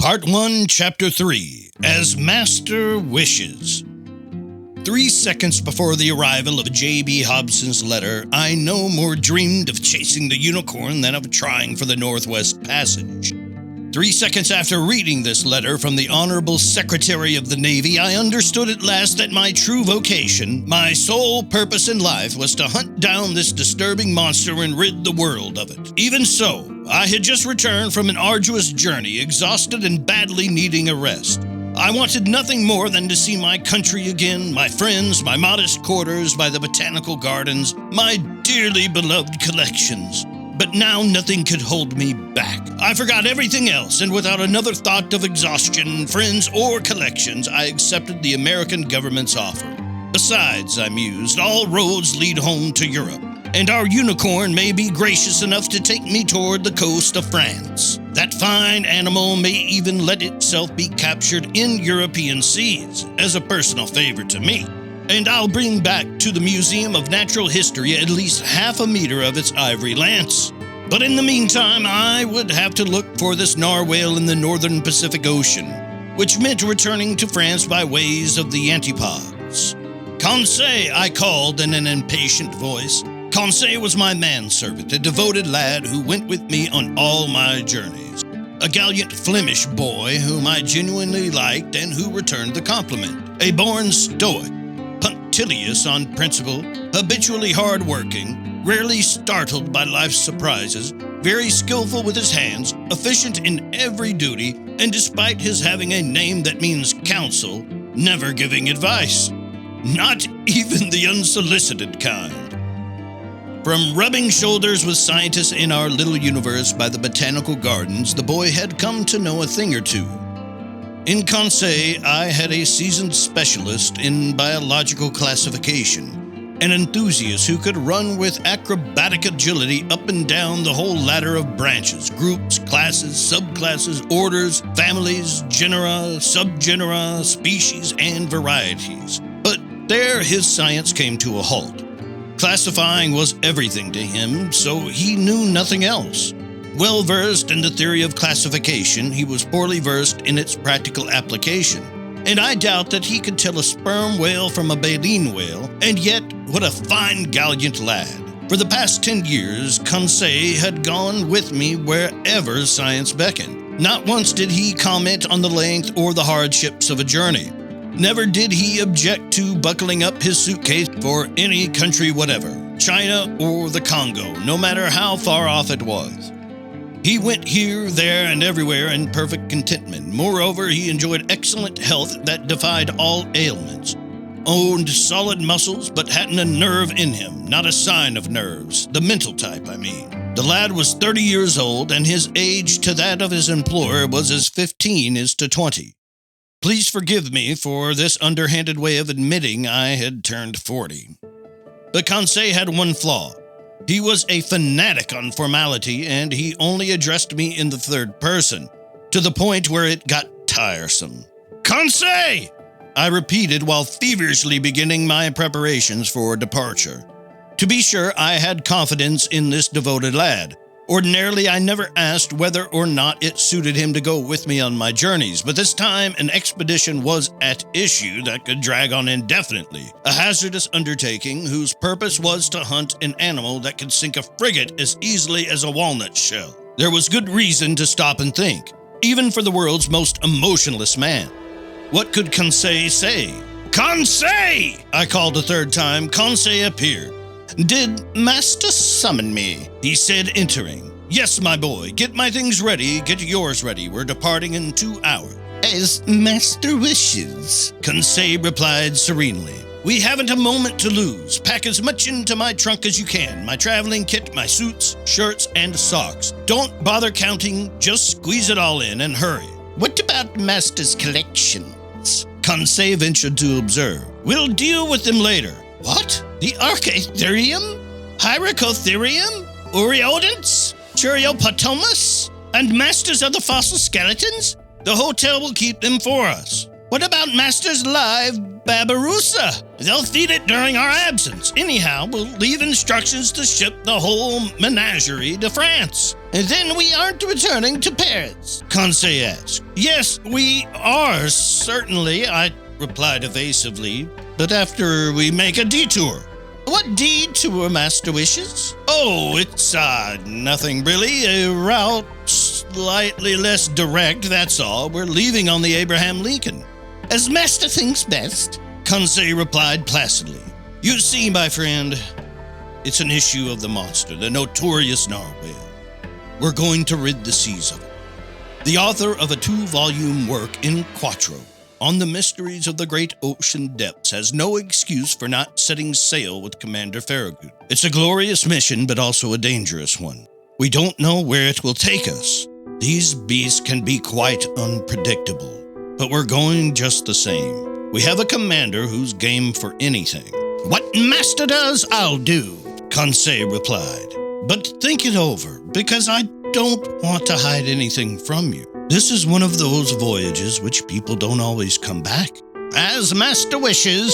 Part 1, Chapter 3, As Master Wishes. 3 seconds before the arrival of J.B. Hobson's letter, I no more dreamed of chasing the unicorn than of trying for the Northwest Passage. 3 seconds after reading this letter from the Honorable Secretary of the Navy, I understood at last that my true vocation, my sole purpose in life, was to hunt down this disturbing monster and rid the world of it. Even so, I had just returned from an arduous journey, exhausted and badly needing a rest. I wanted nothing more than to see my country again, my friends, my modest quarters by the botanical gardens, my dearly beloved collections. But now nothing could hold me back. I forgot everything else, and without another thought of exhaustion, friends, or collections, I accepted the American government's offer. Besides, I mused, all roads lead home to Europe, and our unicorn may be gracious enough to take me toward the coast of France. That fine animal may even let itself be captured in European seas, as a personal favor to me. And I'll bring back to the Museum of Natural History at least half a meter of its ivory lance. But in the meantime, I would have to look for this narwhal in the northern Pacific Ocean, which meant returning to France by ways of the Antipodes. Conseil, I called in an impatient voice. Conseil was my manservant, a devoted lad who went with me on all my journeys. A gallant Flemish boy whom I genuinely liked and who returned the compliment. A born stoic, punctilious on principle, habitually hard-working, rarely startled by life's surprises, very skillful with his hands, efficient in every duty, and despite his having a name that means counsel, never giving advice. Not even the unsolicited kind. From rubbing shoulders with scientists in our little universe by the botanical gardens, the boy had come to know a thing or two. In Conseil, I had a seasoned specialist in biological classification, an enthusiast who could run with acrobatic agility up and down the whole ladder of branches, groups, classes, subclasses, orders, families, genera, subgenera, species, and varieties. But there his science came to a halt. Classifying was everything to him, so he knew nothing else. Well-versed in the theory of classification, he was poorly versed in its practical application. And I doubt that he could tell a sperm whale from a baleen whale, and yet, what a fine gallant lad. For the past 10 years, Conseil had gone with me wherever science beckoned. Not once did he comment on the length or the hardships of a journey. Never did he object to buckling up his suitcase for any country whatever, China or the Congo, no matter how far off it was. He went here, there, and everywhere in perfect contentment. Moreover, he enjoyed excellent health that defied all ailments. Owned solid muscles, but hadn't a nerve in him, not a sign of nerves. The mental type, I mean. The lad was 30 years old, and his age to that of his employer was as 15 is to 20. Please forgive me for this underhanded way of admitting I had turned 40. But Conseil had one flaw. He was a fanatic on formality, and he only addressed me in the third person, to the point where it got tiresome. Conseil! I repeated while feverishly beginning my preparations for departure. To be sure, I had confidence in this devoted lad. Ordinarily, I never asked whether or not it suited him to go with me on my journeys, but this time an expedition was at issue that could drag on indefinitely, a hazardous undertaking whose purpose was to hunt an animal that could sink a frigate as easily as a walnut shell. There was good reason to stop and think, even for the world's most emotionless man. What could Conseil say? Conseil! I called a third time. Conseil appeared. Did Master summon me? He said, entering. Yes, my boy. Get my things ready. Get yours ready. We're departing in 2 hours. As Master wishes, Conseil replied serenely. We haven't a moment to lose. Pack as much into my trunk as you can. My traveling kit, my suits, shirts, and socks. Don't bother counting. Just squeeze it all in and hurry. What about Master's collections? Conseil ventured to observe. We'll deal with them later. What? The Archaeotherium? Hyracotherium? Oreodonts? Chiriopotamus? And masters of the fossil skeletons? The hotel will keep them for us. What about Master's live Babarusa? They'll feed it during our absence. Anyhow, we'll leave instructions to ship the whole menagerie to France. And then we aren't returning to Paris, Conseil asked. Yes, we are, certainly, I replied evasively, but after we make a detour. What detour, Master wishes? Oh, it's, nothing really. A route slightly less direct, that's all. We're leaving on the Abraham Lincoln. As Master thinks best, Conseil replied placidly. You see, my friend, it's an issue of the monster, the notorious narwhal. We're going to rid the seas of it. The author of a 2-volume work in quarto on the mysteries of the great ocean depths has no excuse for not setting sail with Commander Farragut. It's a glorious mission, but also a dangerous one. We don't know where it will take us. These beasts can be quite unpredictable, but we're going just the same. We have a commander who's game for anything. What Master does, I'll do, Conseil replied. But think it over, because I don't want to hide anything from you. This is one of those voyages which people don't always come back. As Master wishes.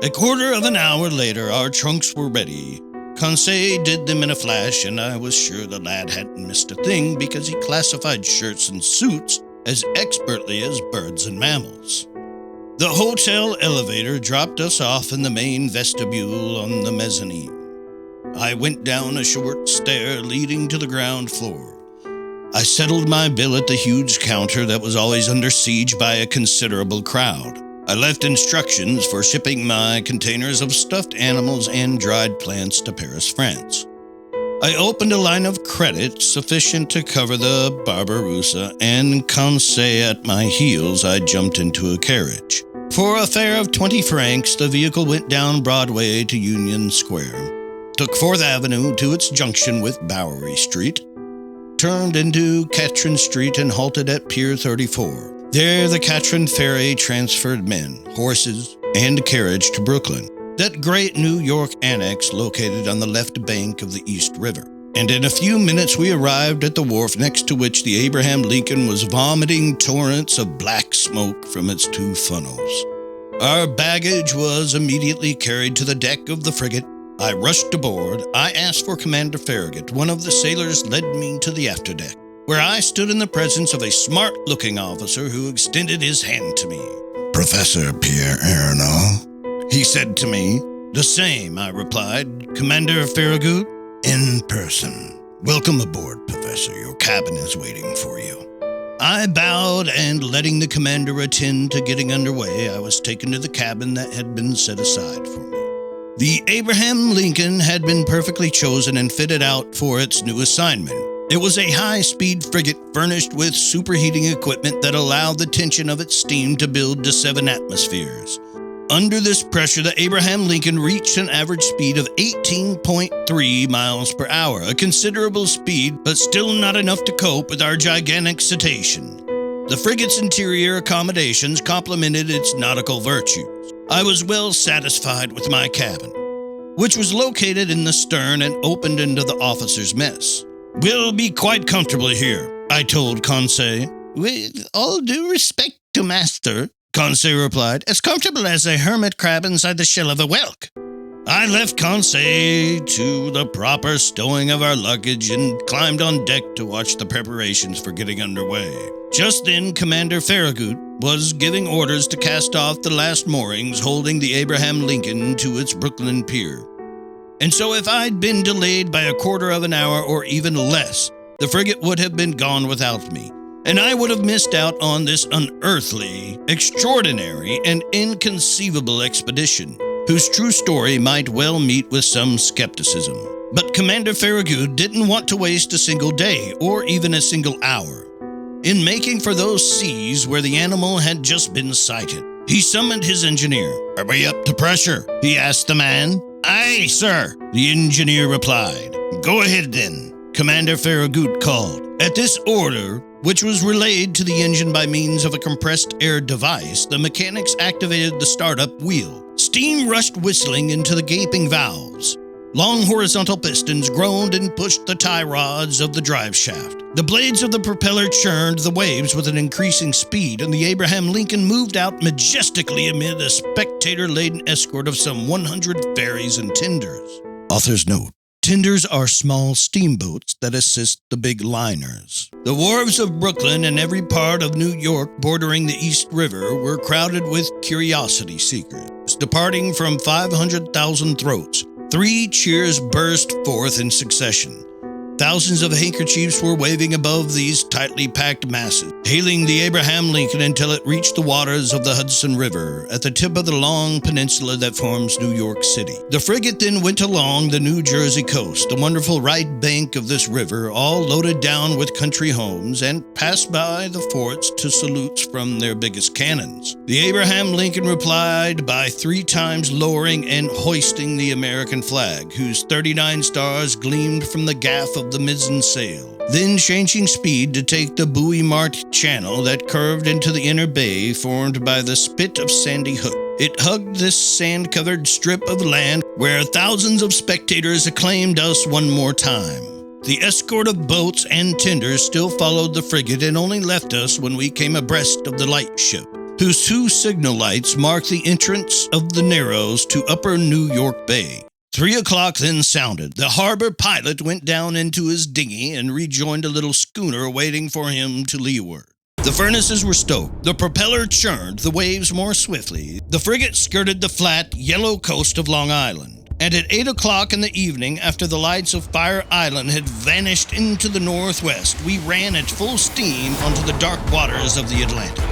A quarter of an hour later, our trunks were ready. Conseil did them in a flash, and I was sure the lad hadn't missed a thing because he classified shirts and suits as expertly as birds and mammals. The hotel elevator dropped us off in the main vestibule on the mezzanine. I went down a short stair leading to the ground floor. I settled my bill at the huge counter that was always under siege by a considerable crowd. I left instructions for shipping my containers of stuffed animals and dried plants to Paris, France. I opened a line of credit sufficient to cover the Barbarossa, and Conseil at my heels, I jumped into a carriage. For a fare of 20 francs, the vehicle went down Broadway to Union Square, took 4th Avenue to its junction with Bowery Street, turned into Katrin Street and halted at Pier 34. There, the Katrin ferry transferred men, horses, and carriage to Brooklyn, that great New York annex located on the left bank of the East River. And in a few minutes we arrived at the wharf next to which the Abraham Lincoln was vomiting torrents of black smoke from its 2 funnels. Our baggage was immediately carried to the deck of the frigate. I rushed aboard. I asked for Commander Farragut. One of the sailors led me to the afterdeck, where I stood in the presence of a smart-looking officer who extended his hand to me. Professor Pierre Arenal, he said to me. The same, I replied. Commander Farragut? In person. Welcome aboard, Professor. Your cabin is waiting for you. I bowed, and letting the commander attend to getting underway, I was taken to the cabin that had been set aside for me. The Abraham Lincoln had been perfectly chosen and fitted out for its new assignment. It was a high-speed frigate furnished with superheating equipment that allowed the tension of its steam to build to 7 atmospheres. Under this pressure, the Abraham Lincoln reached an average speed of 18.3 miles per hour, a considerable speed, but still not enough to cope with our gigantic cetacean. The frigate's interior accommodations complemented its nautical virtues. I was well satisfied with my cabin, which was located in the stern and opened into the officers' mess. We'll be quite comfortable here, I told Conseil. With all due respect to Master, Conseil replied, as comfortable as a hermit crab inside the shell of a whelk. I left Conseil to the proper stowing of our luggage and climbed on deck to watch the preparations for getting underway. Just then, Commander Farragut was giving orders to cast off the last moorings holding the Abraham Lincoln to its Brooklyn pier. And so if I'd been delayed by a quarter of an hour or even less, the frigate would have been gone without me, and I would have missed out on this unearthly, extraordinary, and inconceivable expedition, whose true story might well meet with some skepticism. But Commander Farragut didn't want to waste a single day, or even a single hour, in making for those seas where the animal had just been sighted. He summoned his engineer. Are we up to pressure? He asked the man. Aye, sir, the engineer replied. Go ahead then, Commander Farragut called. At this order, which was relayed to the engine by means of a compressed air device, the mechanics activated the startup wheel. Steam rushed whistling into the gaping valves. Long horizontal pistons groaned and pushed the tie rods of the drive shaft. The blades of the propeller churned the waves with an increasing speed, and the Abraham Lincoln moved out majestically amid a spectator-laden escort of some 100 ferries and tenders. Author's note: tenders are small steamboats that assist the big liners. The wharves of Brooklyn and every part of New York bordering the East River were crowded with curiosity seekers. Departing from 500,000 throats, 3 cheers burst forth in succession. Thousands of handkerchiefs were waving above these tightly packed masses, hailing the Abraham Lincoln until it reached the waters of the Hudson River at the tip of the long peninsula that forms New York City. The frigate then went along the New Jersey coast, the wonderful right bank of this river, all loaded down with country homes, and passed by the forts to salutes from their biggest cannons. The Abraham Lincoln replied by 3 times lowering and hoisting the American flag, whose 39 stars gleamed from the gaff of the mizzen sail, then changing speed to take the buoy-marked channel that curved into the inner bay formed by the spit of Sandy Hook. It hugged this sand-covered strip of land where thousands of spectators acclaimed us one more time. The escort of boats and tenders still followed the frigate and only left us when we came abreast of the lightship, whose 2 signal lights marked the entrance of the Narrows to Upper New York Bay. 3 o'clock then sounded. The harbor pilot went down into his dinghy and rejoined a little schooner waiting for him to leeward. The furnaces were stoked. The propeller churned the waves more swiftly. The frigate skirted the flat, yellow coast of Long Island. And at 8 o'clock in the evening, after the lights of Fire Island had vanished into the northwest, we ran at full steam onto the dark waters of the Atlantic.